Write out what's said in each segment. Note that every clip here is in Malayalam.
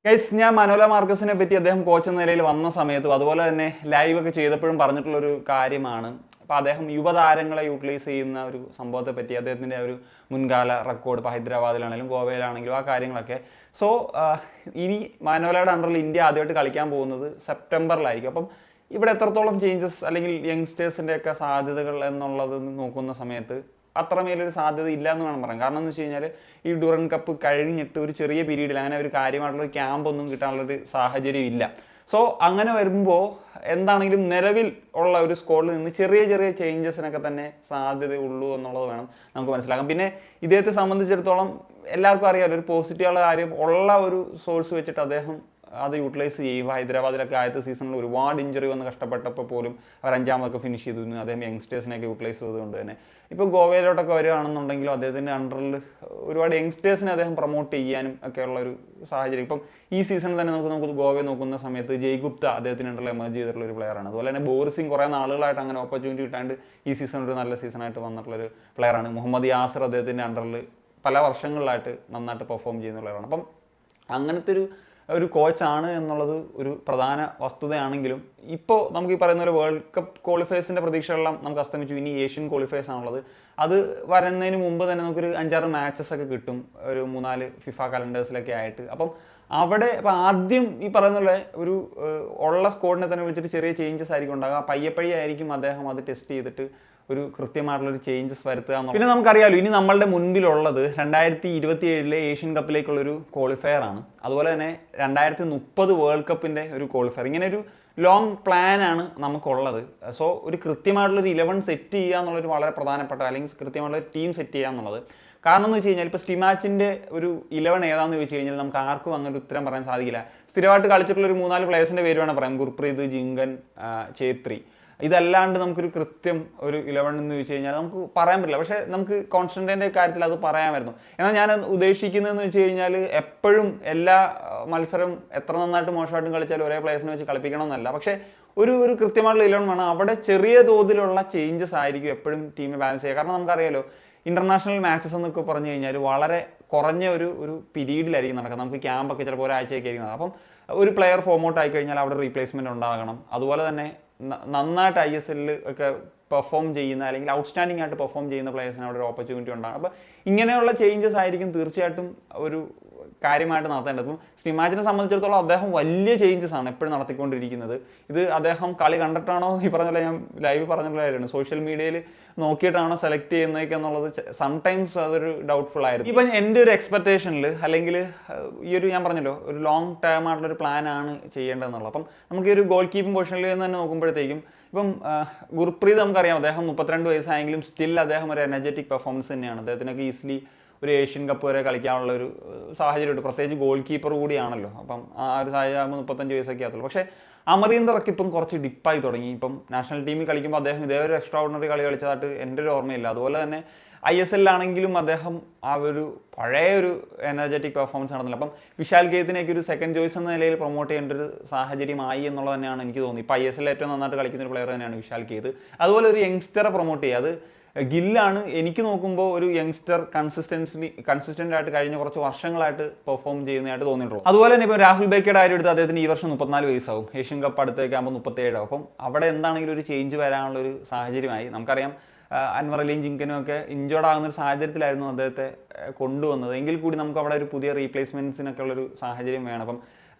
ഗൈസ്, ഞാൻ മനോല മാർക്കസിനെ പറ്റി അദ്ദേഹം കോച്ച് എന്ന നിലയിൽ വന്ന സമയത്തും അതുപോലെ തന്നെ ലൈവ് ഒക്കെ ചെയ്തപ്പോഴും പറഞ്ഞിട്ടുള്ളൊരു കാര്യമാണ്. അപ്പോൾ അദ്ദേഹം യുവതാരങ്ങളെ യൂട്ടിലൈസ് ചെയ്യുന്ന ഒരു സംഭവത്തെ പറ്റി അദ്ദേഹത്തിൻ്റെ ഒരു മുൻകാല റെക്കോർഡ് ഇപ്പോൾ ഹൈദരാബാദിലാണെങ്കിലും ഗോവയിലാണെങ്കിലും ആ കാര്യങ്ങളൊക്കെ. സോ ഇനി മനോലയുടെ അണ്ടറിൽ ഇന്ത്യ ആദ്യമായിട്ട് കളിക്കാൻ പോകുന്നത് സെപ്റ്റംബറിലായിരിക്കും. അപ്പം ഇവിടെ എത്രത്തോളം ചേഞ്ചസ് അല്ലെങ്കിൽ യങ്സ്റ്റേഴ്സിൻ്റെയൊക്കെ സാധ്യതകൾ എന്നുള്ളത് നോക്കുന്ന സമയത്ത് അത്രമേലൊരു സാധ്യത ഇല്ല എന്ന് വേണം പറയാം. കാരണം എന്ന് വെച്ച് കഴിഞ്ഞാൽ ഈ ഡ്യൂറൻ കപ്പ് കഴിഞ്ഞിട്ട് ഒരു ചെറിയ പീരീഡിൽ അങ്ങനെ ഒരു കാര്യമായിട്ടുള്ള ക്യാമ്പൊന്നും കിട്ടാനുള്ളൊരു സാഹചര്യം ഇല്ല. സോ അങ്ങനെ വരുമ്പോൾ എന്താണെങ്കിലും നിലവിൽ ഉള്ള ഒരു സ്ക്വാഡിൽ നിന്ന് ചെറിയ ചെറിയ ചേഞ്ചസിനൊക്കെ തന്നെ സാധ്യതയുള്ളൂ എന്നുള്ളത് വേണം നമുക്ക് മനസ്സിലാക്കാം. പിന്നെ ഇദ്ദേഹത്തെ സംബന്ധിച്ചിടത്തോളം എല്ലാവർക്കും അറിയാമല്ലോ, ഒരു പോസിറ്റീവുള്ള കാര്യം ഉള്ള ഒരു സോഴ്സ് വെച്ചിട്ട് അദ്ദേഹം അത് യൂട്ടിലൈസ് ചെയ്യും. ഹൈദരാബാദിലൊക്കെ ആദ്യത്തെ സീസണിൽ ഒരുപാട് ഇഞ്ചറി വന്ന് കഷ്ടപ്പെട്ടപ്പോൾ പോലും അവർ അഞ്ചാമതൊക്കെ ഫിനിഷ് ചെയ്തിരുന്നു. അദ്ദേഹം യങ്സ്റ്റേഴ്സിനെയൊക്കെ യൂട്ടിലൈസ് ചെയ്തുകൊണ്ട് തന്നെ ഇപ്പോൾ ഗോവയിലോട്ടൊക്കെ വരികയാണെന്നുണ്ടെങ്കിലും അദ്ദേഹത്തിൻ്റെ അണ്ടറിൽ ഒരുപാട് യങ്സ്റ്റേഴ്സിനെ അദ്ദേഹം പ്രൊമോട്ട് ചെയ്യാനും ഒക്കെയുള്ള ഒരു സാഹചര്യം. ഇപ്പം ഈ സീസണിൽ തന്നെ നമുക്ക് ഗോവയെ നോക്കുന്ന സമയത്ത് ജയ്ഗുപ്ത അദ്ദേഹത്തിൻ്റെ അണ്ടറിൽ എമർജ് ചെയ്തിട്ടുള്ള ഒരു പ്ലെയറാണ്. അതുപോലെ തന്നെ ബോറിസിംഗ് കുറേ നാളുകളായിട്ട് അങ്ങനെ ഓപ്പർച്യൂണിറ്റി കിട്ടാണ്ട് ഈ സീസൺ ഒരു നല്ല സീസണായിട്ട് വന്നിട്ടുള്ളൊരു പ്ലെയറാണ്. മുഹമ്മദ് യാസിർ അദ്ദേഹത്തിൻ്റെ അണ്ടറിൽ പല വർഷങ്ങളിലായിട്ട് നന്നായിട്ട് പെർഫോം ചെയ്യുന്ന പ്ലെയറാണ്. അപ്പം അങ്ങനത്തെ ഒരു കോച്ചാണ് എന്നുള്ളത് ഒരു പ്രധാന വസ്തുതയാണെങ്കിലും ഇപ്പോൾ നമുക്ക് ഈ പറയുന്ന പോലെ വേൾഡ് കപ്പ് ക്വാളിഫയേഴ്സിൻ്റെ പ്രതീക്ഷകളെല്ലാം നമുക്ക് അസ്തമിച്ചു. ഇനി ഏഷ്യൻ ക്വാളിഫയേഴ്സ് ആണുള്ളത്. അത് വരുന്നതിന് മുമ്പ് തന്നെ നമുക്കൊരു 5-6 മാച്ചസ് ഒക്കെ കിട്ടും, ഒരു 3-4 ഫിഫ കലണ്ടേഴ്സിലൊക്കെ ആയിട്ട്. അപ്പം അവിടെ ഇപ്പം ആദ്യം ഈ പറയുന്ന പോലെ ഒരു ഉള്ള സ്ക്വാഡിനെ തന്നെ വിളിച്ചിട്ട് ചെറിയ ചേഞ്ചസ് ആയിരിക്കും ഉണ്ടാകുക. പയ്യപ്പയ്യായിരിക്കും അദ്ദേഹം അത് ടെസ്റ്റ് ചെയ്തിട്ട് ഒരു കൃത്യമായിട്ടുള്ളൊരു ചേഞ്ചസ് വരുത്തുക. പിന്നെ നമുക്കറിയാമല്ലോ, ഇനി നമ്മളുടെ മുൻപിലുള്ളത് 2027 ഏഷ്യൻ കപ്പിലേക്കുള്ളൊരു ക്വാളിഫയർ ആണ്. അതുപോലെ തന്നെ 2030 വേൾഡ് കപ്പിൻ്റെ ഒരു ക്വാളിഫയർ. ഇങ്ങനെ ഒരു ലോങ് പ്ലാനാണ് നമുക്കുള്ളത്. സോ ഒരു കൃത്യമായിട്ടുള്ളൊരു 11 സെറ്റ് ചെയ്യുക എന്നുള്ളൊരു വളരെ പ്രധാനപ്പെട്ട, അല്ലെങ്കിൽ കൃത്യമായിട്ടുള്ള ടീം സെറ്റ് ചെയ്യുക എന്നുള്ളത്. കാരണം എന്ന് വെച്ച് കഴിഞ്ഞാൽ ഇപ്പോൾ സ്റ്റിമാച്ചിൻ്റെ ഒരു 11 ഏതാണെന്ന് ചോദിച്ചു കഴിഞ്ഞാൽ നമുക്ക് ആർക്കും അങ്ങനെ ഉത്തരം പറയാൻ സാധിക്കില്ല. സ്ഥിരമായിട്ട് കളിച്ചിട്ടുള്ളൊരു 3-4 പ്ലേയേഴ്സിൻ്റെ പേര് വേണം പറയാം. ഗുർപ്രീത്, ജിങ്കൻ, ഛേത്രി. ഇതല്ലാണ്ട് നമുക്കൊരു കൃത്യം ഒരു 11 എന്ന് ചോദിച്ചു കഴിഞ്ഞാൽ നമുക്ക് പറയാൻ പറ്റില്ല. പക്ഷേ നമുക്ക് കോൺസ്റ്റൻറ്റിൻ്റെ കാര്യത്തിൽ അത് പറയാമായിരുന്നു. എന്നാൽ ഞാൻ ഉദ്ദേശിക്കുന്നതെന്ന് വെച്ച് കഴിഞ്ഞാൽ എപ്പോഴും എല്ലാ മത്സരം എത്ര നന്നായിട്ട് മോശമായിട്ടും കളിച്ചാലും ഒരേ പ്ലേയേഴ്സിനെ വെച്ച് കളിപ്പിക്കണം എന്നല്ല. പക്ഷേ ഒരു കൃത്യമായിട്ടുള്ള 11 വേണം. അവിടെ ചെറിയ തോതിലുള്ള ചേഞ്ചസ് ആയിരിക്കും എപ്പോഴും ടീമിനെ ബാലൻസ് ചെയ്യുക. കാരണം നമുക്കറിയാലോ, ഇൻ്റർനാഷണൽ മാച്ചസ് എന്നൊക്കെ പറഞ്ഞു കഴിഞ്ഞാൽ വളരെ കുറഞ്ഞ ഒരു പീരീഡിലായിരിക്കും നടക്കുന്നത്. നമുക്ക് ക്യാമ്പൊക്കെ ചിലപ്പോൾ ഒരാഴ്ചയൊക്കെ ആയിരിക്കും. അപ്പം ഒരു പ്ലെയർ ഫോമൗട്ട് ആയി കഴിഞ്ഞാൽ അവിടെ റീപ്ലേസ്മെൻറ്റ് ഉണ്ടാകണം. അതുപോലെ തന്നെ നന്നായിട്ട് ISL ഒക്കെ പെർഫോം ചെയ്യുന്ന അല്ലെങ്കിൽ ഔട്ട്സ്റ്റാൻഡിംഗ് ആയിട്ട് പെർഫോം ചെയ്യുന്ന പ്ലേയേഴ്സിന് അവിടെ ഒരു ഓപ്പർച്യൂണിറ്റി ഉണ്ടാകും. അപ്പോൾ ഇങ്ങനെയുള്ള ചേഞ്ചസ് ആയിരിക്കും തീർച്ചയായിട്ടും ഒരു കാര്യമായിട്ട് നടത്തേണ്ടത്. ഇപ്പം സ്റ്റിമാച്ചിനെ സംബന്ധിച്ചിടത്തോളം അദ്ദേഹം വലിയ ചേഞ്ചസ് ആണ് എപ്പോഴും നടത്തിക്കൊണ്ടിരിക്കുന്നത്. ഇത് അദ്ദേഹം കളി കണ്ടിട്ടാണോ, ഈ പറഞ്ഞ ഞാൻ ലൈവ് പറഞ്ഞിട്ടുള്ള കാര്യമാണ്, സോഷ്യൽ മീഡിയയിൽ നോക്കിയിട്ടാണോ സെലക്ട് ചെയ്യുന്നതൊക്കെ എന്നുള്ളത് സംടൈംസ് അതൊരു ഡൗട്ട്ഫുൾ ആയിരുന്നു. ഇപ്പം എൻ്റെ ഒരു എക്സ്പെക്ടേഷനിൽ അല്ലെങ്കിൽ ഈ ഒരു ഞാൻ പറഞ്ഞല്ലോ, ഒരു ലോങ് ടേം ആയിട്ടുള്ളൊരു പ്ലാനാണ് ചെയ്യേണ്ടതെന്നുള്ളത്. അപ്പം നമുക്ക് ഈ ഒരു ഗോൾ കീപ്പിംഗ് പൊസിഷനിൽ നിന്ന് തന്നെ നോക്കുമ്പോഴത്തേക്കും ഇപ്പം ഗുർപ്രീത് നമുക്കറിയാം, അദ്ദേഹം 32 വയസ്സായെങ്കിലും സ്റ്റിൽ അദ്ദേഹം ഒരു എനർജറ്റിക് പെർഫോമൻസ് തന്നെയാണ്. അദ്ദേഹത്തിനൊക്കെ ഈസിലി ഒരു ഏഷ്യൻ കപ്പ് വരെ കളിക്കാനുള്ള ഒരു സാഹചര്യമുണ്ട്. പ്രത്യേകിച്ച് ഗോൾ കീപ്പർ കൂടിയാണല്ലോ. അപ്പം ആ ഒരു സാഹചര്യം 35 വയസ്സൊക്കെ ആകത്തുള്ളൂ. പക്ഷേ അമരീന്ദറൊക്കെ ഇപ്പം കുറച്ച് ഡിപ്പായി തുടങ്ങി. ഇപ്പം നാഷണൽ ടീമിൽ കളിക്കുമ്പോൾ അദ്ദേഹം ഇതേ ഒരു എക്സ്ട്രാ ഓർഡിനറി കളി കളിച്ചതായിട്ട് എൻ്റെ ഒരു ഓർമ്മയില്ല. അതുപോലെ തന്നെ ISL ആണെങ്കിലും അദ്ദേഹം ആ ഒരു പഴയ ഒരു എനർജറ്റിക് പെർഫോമൻസ് നടന്നില്ല. അപ്പം വിശാൽ കേത്തിനെയൊക്കെ ഒരു സെക്കൻഡ് ചോയ്സ് എന്ന നിലയിൽ പ്രൊമോട്ട് ചെയ്യേണ്ട ഒരു സാഹചര്യമായി എന്നുള്ളത് തന്നെയാണ് എനിക്ക് തോന്നുന്നത്. ഇപ്പോൾ ISL ഏറ്റവും നന്നായിട്ട് കളിക്കുന്ന ഒരു പ്ലെയർ തന്നെയാണ് വിശാൽ കേത്ത്. അതുപോലെ ഒരു യങ്സ്റ്ററെ പ്രൊമോട്ട് ചെയ്യുക, അത് ഗില്ലാണ് എനിക്ക് നോക്കുമ്പോൾ ഒരു യങ്സ്റ്റർ കൺസിസ്റ്റൻ്റ് ആയിട്ട് കഴിഞ്ഞ കുറച്ച് വർഷങ്ങളായിട്ട് പെർഫോം ചെയ്യുന്നതായിട്ട് തോന്നിയിട്ടുള്ളൂ. അതുപോലെ തന്നെ ഇപ്പോൾ രാഹുൽ ബേക്കയുടെ കാര്യം എടുത്ത് അദ്ദേഹത്തിന് ഈ വർഷം 34 വയസ്സാവും. ഏഷ്യൻ കപ്പ് അടുത്തേക്ക് ആകുമ്പോൾ 37 ആവും. അപ്പം അവിടെ എന്താണെങ്കിലും ഒരു ചേഞ്ച് വരാനുള്ളൊരു സാഹചര്യമായി. നമുക്കറിയാം, അൻവർ അലിയും ജിങ്കനും ഒക്കെ ഇഞ്ചോർഡ് ആകുന്ന ഒരു സാഹചര്യത്തിലായിരുന്നു അദ്ദേഹത്തെ കൊണ്ടുവന്നത്. എങ്കിൽ കൂടി നമുക്ക് അവിടെ ഒരു പുതിയ റീപ്ലേസ്മെൻറ്റ്സിനൊക്കെ ഉള്ളൊരു സാഹചര്യം വേണം. അപ്പം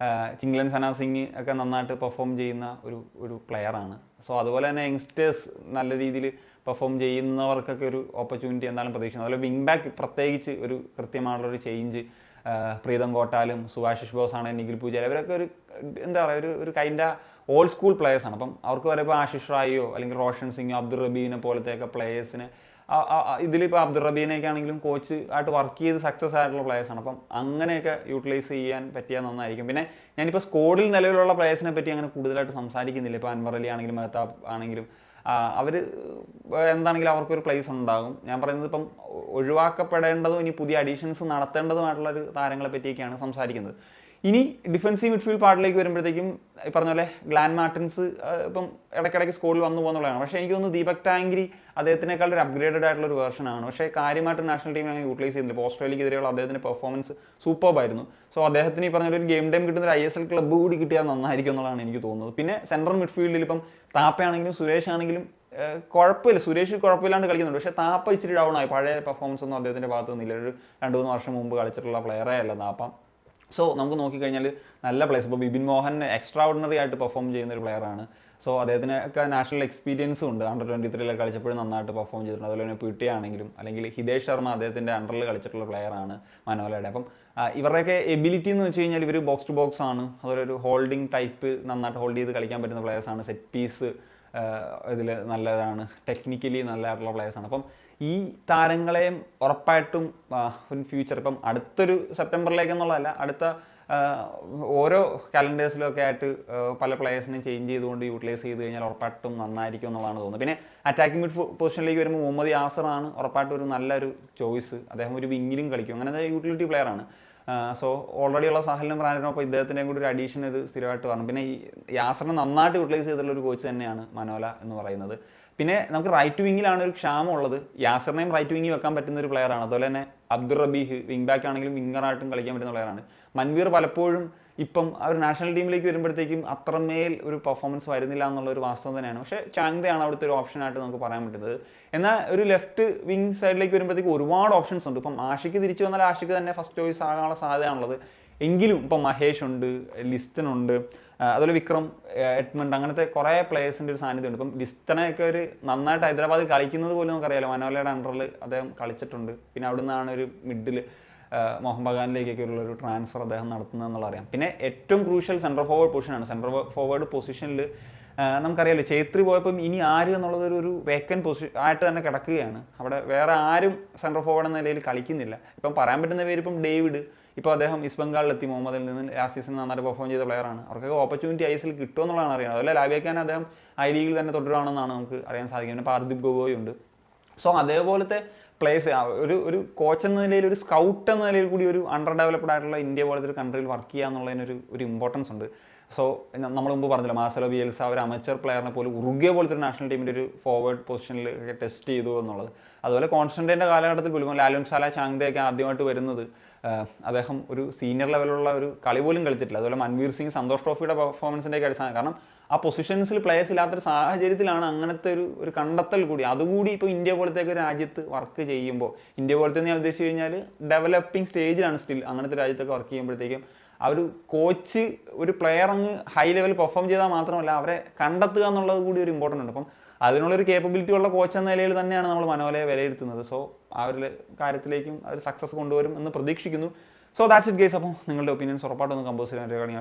ചിംഗ്ലൻ സന സിംഗ് ഒക്കെ നന്നായിട്ട് പെർഫോം ചെയ്യുന്ന ഒരു പ്ലെയറാണ്. സോ അതുപോലെ തന്നെ യങ്സ്റ്റേഴ്സ് നല്ല രീതിയിൽ പെർഫോം ചെയ്യുന്നവർക്കൊക്കെ ഒരു ഓപ്പർച്യൂണിറ്റി എന്തായാലും പ്രതീക്ഷിക്കുന്നത്. അതുപോലെ വിങ് ബാക്ക് പ്രത്യേകിച്ച് ഒരു കൃത്യമായുള്ളൊരു ചേഞ്ച്. പ്രീതം കോട്ടാലും സുഭാഷിഷ് ബോസാണ്, നിഖിൽ പൂജാരി, അവരൊക്കെ ഒരു എന്താ പറയുക, ഒരു കൈൻഡ് ഓൾഡ് സ്കൂൾ പ്ലേയേഴ്സാണ്. അപ്പം അവർക്ക് വരെ ഇപ്പോൾ ആശിഷ് റായിയോ അല്ലെങ്കിൽ റോഷൻ സിംഗോ അബ്ദുൾ റബീനെ പോലത്തെയൊക്കെ പ്ലേയേഴ്സിന് ഇതിലിപ്പോൾ അബ്ദുൾ റബീനൊക്കെ ആണെങ്കിലും കോച്ച് ആയിട്ട് വർക്ക് ചെയ്ത് സക്സസ് ആയിട്ടുള്ള പ്ലേയേഴ്സാണ്. അപ്പം അങ്ങനെയൊക്കെ യൂട്ടിലൈസ് ചെയ്യാൻ പറ്റിയാൽ നന്നായിരിക്കും. പിന്നെ ഞാനിപ്പോൾ സ്ക്വാഡിൽ നിലവിലുള്ള പ്ലേയേഴ്സിനെ പറ്റി അങ്ങനെ കൂടുതലായിട്ട് സംസാരിക്കുന്നില്ല. ഇപ്പോൾ അൻവർ അലി ആണെങ്കിലും മെഹ്താബ് ആണെങ്കിലും അവർ എന്താണെങ്കിലും അവർക്കൊരു പ്ലേസ് ഉണ്ടാകും. ഞാൻ പറയുന്നത് ഇപ്പം ഒഴിവാക്കപ്പെടേണ്ടതും ഇനി പുതിയ അഡീഷൻസ് നടത്തേണ്ടതുമായിട്ടുള്ളൊരു താരങ്ങളെ പറ്റിയൊക്കെയാണ് സംസാരിക്കുന്നത്. ഇനി ഡിഫൻസീവ് മിഡ്ഫീൽഡ് പാർട്ടിലേക്ക് വരുമ്പോഴത്തേക്കും ഈ പറഞ്ഞ പോലെ ഗ്ലാൻ മാർട്ടിൻസ് ഇപ്പം ഇടയ്ക്കിടയ്ക്ക് സ്കോഡിൽ വന്നു പോകുന്നുള്ളതാണ്. പക്ഷേ എനിക്ക് തോന്നുന്നു ദീപക് ടാങ്കരി അദ്ദേഹത്തിനേക്കാൾ ഒരു അപ്ഗ്രേഡഡ് ആയിട്ടുള്ള ഒരു വേർഷനാണ്. പക്ഷേ കാര്യമായിട്ട് നാഷണൽ ടീമിനെ അങ്ങനെ യൂട്ടിലൈസ് ചെയ്യുന്നില്ല. ഇപ്പോൾ ഓസ്ട്രേലിയക്കെതിരെയുള്ള അദ്ദേഹത്തിൻ്റെ പെർഫോമൻസ് സൂപ്പർബായിരുന്നു. സോ അദ്ദേഹത്തിന് ഈ പറഞ്ഞ ഒരു ഗെയിം ടൈം കിട്ടുന്ന ഒരു ISL ക്ലബ്ബ് കൂടി കിട്ടിയാൽ നന്നായിരിക്കും എന്നുള്ളതാണ് എനിക്ക് തോന്നുന്നത്. പിന്നെ സെൻട്രൽ മിഡ്ഫീൽഡിൽ ഇപ്പം താപ്പയാണെങ്കിലും സുരേഷ് ആണെങ്കിലും കുഴപ്പമില്ല, സുരേഷ് കുഴപ്പമില്ലാണ്ട് കളിക്കുന്നുണ്ട്. പക്ഷേ താപ്പ ഇച്ചിരി ഡൗൺ ആയി. പഴയ പെർഫോമൻസ് ഒന്നും അദ്ദേഹത്തിൻ്റെ ഭാഗത്ത് നിന്നില്ല. ഒരു 2-3 വർഷം മുമ്പ് കളിച്ചിട്ടുള്ള പ്ലെയറേ അല്ല താപ്പ. സോ നമുക്ക് നോക്കിക്കഴിഞ്ഞാൽ നല്ല പ്ലേയേഴ്സ്, ഇപ്പോൾ ബിബിൻ മോഹൻ എക്സ്ട്രാ ഓർഡിനറി ആയിട്ട് പെർഫോം ചെയ്യുന്ന ഒരു പ്ലെയറാണ്. സോ അദ്ദേഹത്തിനൊക്കെ നാഷണൽ എക്സ്പീരിയൻസും ഉണ്ട്. Under-23 കളിച്ചപ്പോഴും നന്നായിട്ട് പെർഫോം ചെയ്തിട്ടുണ്ട്. അതുപോലെ തന്നെ പിടി ആണെങ്കിലും, അല്ലെങ്കിൽ ഹിതേഷ് ശർമ്മ അദ്ദേഹത്തിൻ്റെ അണ്ടറിൽ കളിച്ചിട്ടുള്ള പ്ലെയറാണ് മനോലയുടെ. അപ്പം ഇവരുടെയൊക്കെ എബിലിറ്റി എന്ന് വെച്ച് കഴിഞ്ഞാൽ ഇവർ ബോക്സ് ടു ബോക്സ് ആണ്. അതുപോലെ ഒരു ഹോൾഡിംഗ് ടൈപ്പ് നന്നായിട്ട് ഹോൾഡ് ചെയ്ത് കളിക്കാൻ പറ്റുന്ന പ്ലെയേഴ്സാണ്. സെറ്റ് പീസ് ഇതിൽ നല്ലതാണ്, ടെക്നിക്കലി നല്ലതായിട്ടുള്ള പ്ലെയേഴ്സാണ്. അപ്പം ഈ താരങ്ങളെയും ഉറപ്പായിട്ടും ഫ്യൂച്ചർ ഇപ്പം അടുത്തൊരു സെപ്റ്റംബറിലേക്കെന്നുള്ളതല്ല, അടുത്ത ഓരോ കലണ്ടേഴ്സിലൊക്കെ ആയിട്ട് പല പ്ലെയേഴ്സിനെയും ചേഞ്ച് ചെയ്തുകൊണ്ട് യൂട്ടിലൈസ് ചെയ്ത് കഴിഞ്ഞാൽ ഉറപ്പായിട്ടും നന്നായിരിക്കും എന്നുള്ളതാണ് തോന്നുന്നത്. പിന്നെ അറ്റാക്കിംഗ് മിഡ് പൊസിഷനിലേക്ക് വരുമ്പോൾ മുഹമ്മദ് യാസറാണ് ഉറപ്പായിട്ടും ഒരു നല്ലൊരു ചോയ്സ്. അദ്ദേഹം ഒരു വിങ്ങിലും കളിക്കും, അങ്ങനെ യൂട്ടിലിറ്റി പ്ലെയറാണ്. സോ ഓൾറെഡി ഉള്ള സാഹലിനും ബ്രാൻഡിനൊപ്പം ഇദ്ദേഹത്തിൻ്റെയും കൂടി ഒരു അഡീഷൻ ഇത് സ്ഥിരമായിട്ട് പറഞ്ഞു. പിന്നെ ഈ യാസറിനെ നന്നായിട്ട് യൂട്ടിലൈസ് ചെയ്തിട്ടുള്ള ഒരു കോച്ച് തന്നെയാണ് മനോല എന്ന് പറയുന്നത്. പിന്നെ നമുക്ക് റൈറ്റ് വിങ്ങിലാണ് ഒരു ക്ഷാമമുള്ളത്. യാസറിനെയും റൈറ്റ് വിങ്ങിൽ വെക്കാൻ പറ്റുന്ന ഒരു പ്ലെയറാണ്. അതുപോലെ തന്നെ അബ്ദുൾ റബീഹ് വിങ് ബാക്ക് ആണെങ്കിലും വിങ്ങറായിട്ടും കളിക്കാൻ പറ്റുന്ന പ്ലെയറാണ്. മൻവീർ പലപ്പോഴും ഇപ്പം ആ ഒരു നാഷണൽ ടീമിലേക്ക് വരുമ്പോഴത്തേക്കും അത്രമേൽ ഒരു പെർഫോമൻസ് വരുന്നില്ല എന്നുള്ളൊരു വാസ്തവം തന്നെയാണ്. പക്ഷേ ചാങ്തയാണ് അവിടുത്തെ ഒരു ഓപ്ഷനായിട്ട് നമുക്ക് പറയാൻ പറ്റുന്നത്. എന്നാൽ ഒരു ലെഫ്റ്റ് വിങ് സൈഡിലേക്ക് വരുമ്പോഴത്തേക്കും ഒരുപാട് ഓപ്ഷൻസ് ഉണ്ട്. ഇപ്പം ആഷിക്ക് തിരിച്ചു വന്നാൽ ആഷിക്ക് തന്നെ ഫസ്റ്റ് ചോയ്സ് ആകാനുള്ള സാധ്യതയാണുള്ളത്. എങ്കിലും ഇപ്പം മഹേഷ് ഉണ്ട്, ലിസ്റ്റൺ ഉണ്ട്, അതുപോലെ വിക്രം, എഡ്മണ്ട്, അങ്ങനത്തെ കുറേ പ്ലേയേഴ്സിൻ്റെ ഒരു സാന്നിധ്യമുണ്ട്. ഇപ്പം ലിസ്റ്റണയൊക്കെ ഒരു നന്നായിട്ട് ഹൈദരാബാദിൽ കളിക്കുന്നത് പോലും നമുക്കറിയാലോ. മനോലയുടെ അണ്ടറിൽ അദ്ദേഹം കളിച്ചിട്ടുണ്ട്. പിന്നെ അവിടെ നിന്നാണ് ഒരു മിഡിൽ മോഹൻ ബഗാനിലേക്കൊക്കെ ഉള്ളൊരു ട്രാൻസ്ഫർ അദ്ദേഹം നടത്തുന്നതെന്നുള്ള അറിയാം. പിന്നെ ഏറ്റവും ക്രൂഷ്യൽ സെൻട്രൽ ഫോർവേഡ് പൊസിഷനാണ്. സെൻട്രൽ ഫോർവേഡ് പൊസിഷനിൽ നമുക്കറിയാലോ ഛേത്രി പോയപ്പം ഇനി ആര് എന്നുള്ളത് ഒരു വേക്കൻറ്റ് പൊസിഷൻ ആയിട്ട് തന്നെ കിടക്കുകയാണ്. അവിടെ വേറെ ആരും സെൻട്രൽ ഫോർവേഡ് എന്ന നിലയിൽ കളിക്കുന്നില്ല. ഇപ്പം പറയാൻ പറ്റുന്ന പേര് ഇപ്പം ഡേവിഡ്, ഇപ്പോൾ അദ്ദേഹം ഈസ്റ്റ് ബംഗാളിലെത്തി, മുഹമ്മദിൽ നിന്ന് ലാസ്റ്റ് സീസൺ നന്നായിട്ട് പെർഫോം ചെയ്ത പ്ലെയറാണ്. അവർക്കൊക്കെ ഓപ്പർച്യൂണിറ്റി ISL കിട്ടുമെന്നുള്ളതാണ് അറിയുന്നത്. അതുപോലെ ലാബിയാക്കാൻ അദ്ദേഹം ലീഗിൽ തന്നെ തുടരുകയാണെന്നാണ് നമുക്ക് അറിയാൻ സാധിക്കുന്നത്. ഇപ്പോൾ ഹർദീപ് ഗൊഗോയ് ഉണ്ട്. സോ അതേപോലത്തെ പ്ലേയേഴ്സ് ഒരു കോച്ച് എന്ന നിലയിൽ, ഒരു സ്കൗട്ട് എന്ന നിലയിൽ കൂടി ഒരു അണ്ടർ ഡെവലപ്ഡ് ആയിട്ടുള്ള ഇന്ത്യ പോലത്തെ ഒരു കൺട്രിയിൽ വർക്ക് ചെയ്യുക എന്നുള്ളതിനൊരു ഇമ്പോർട്ടൻസ് ഉണ്ട്. സോ നമ്മൾ മുമ്പ് പറഞ്ഞില്ല, മാർസലോ ബിയൽസ ഒരു അമച്ചർ പ്ലെയറിനെ പോലും ഉറുഗ്വേ പോലത്തെ ഒരു നാഷണൽ ടീമിൻ്റെ ഒരു ഫോർവേഡ് പൊസിഷനിൽ ടെസ്റ്റ് ചെയ്തു എന്നുള്ളത്. അതുപോലെ കോൺസ്റ്റന്റൈൻ്റെ കാലഘട്ടത്തിൽ പോലും ലാലുൻ സാല ചാങ്തയൊക്കെ ആദ്യമായിട്ട് വരുന്നത് അദ്ദേഹം ഒരു സീനിയർ ലെവലുള്ള ഒരു കളി പോലും കളിച്ചിട്ടില്ല. അതുപോലെ മൻവീർ സിംഗ് സന്തോഷ് ട്രോഫിയുടെ പെർഫോമൻസിൻ്റെയൊക്കെ അടിസ്ഥാനം, കാരണം ആ പൊസിഷൻസിൽ പ്ലേയേഴ്സ് ഇല്ലാത്തൊരു സാഹചര്യത്തിലാണ് അങ്ങനത്തെ ഒരു കണ്ടെത്തൽ കൂടി. അതുകൂടി ഇപ്പോൾ ഇന്ത്യ പോലത്തെ ഒരു രാജ്യത്ത് വർക്ക് ചെയ്യുമ്പോൾ, ഇന്ത്യ പോലത്തെ ഞാൻ ഉദ്ദേശിച്ച് കഴിഞ്ഞാൽ ഡെവലപ്പിംഗ് സ്റ്റേജിലാണ് സ്റ്റിൽ, അങ്ങനത്തെ രാജ്യത്തൊക്കെ വർക്ക് ചെയ്യുമ്പോഴത്തേക്കും ആ ഒരു കോച്ച് ഒരു പ്ലെയർ അങ്ങ് ഹൈ ലെവൽ പെർഫോം ചെയ്താൽ മാത്രമല്ല അവരെ കണ്ടെത്തുക എന്നുള്ളത് കൂടി ഒരു ഇമ്പോർട്ടൻ്റ് ഉണ്ട്. അപ്പം അതിനുള്ളൊരു കേപ്പബിലിറ്റി ഉള്ള കോച്ച് എന്ന നിലയിൽ തന്നെയാണ് നമ്മൾ മനോലയെ വിലയിരുത്തുന്നത്. സോ ആ ഒരു കാര്യത്തിലേക്കും അവർ സക്സസ് കൊണ്ടുവരും എന്ന് പ്രതീക്ഷിക്കുന്നു. So that's it guys. അപ്പോൾ നിങ്ങളുടെ ഒപ്പീനിയൻസ് ഉറപ്പായിട്ടൊന്ന് കമ്പോസ് ചെയ്യാൻ ഒരു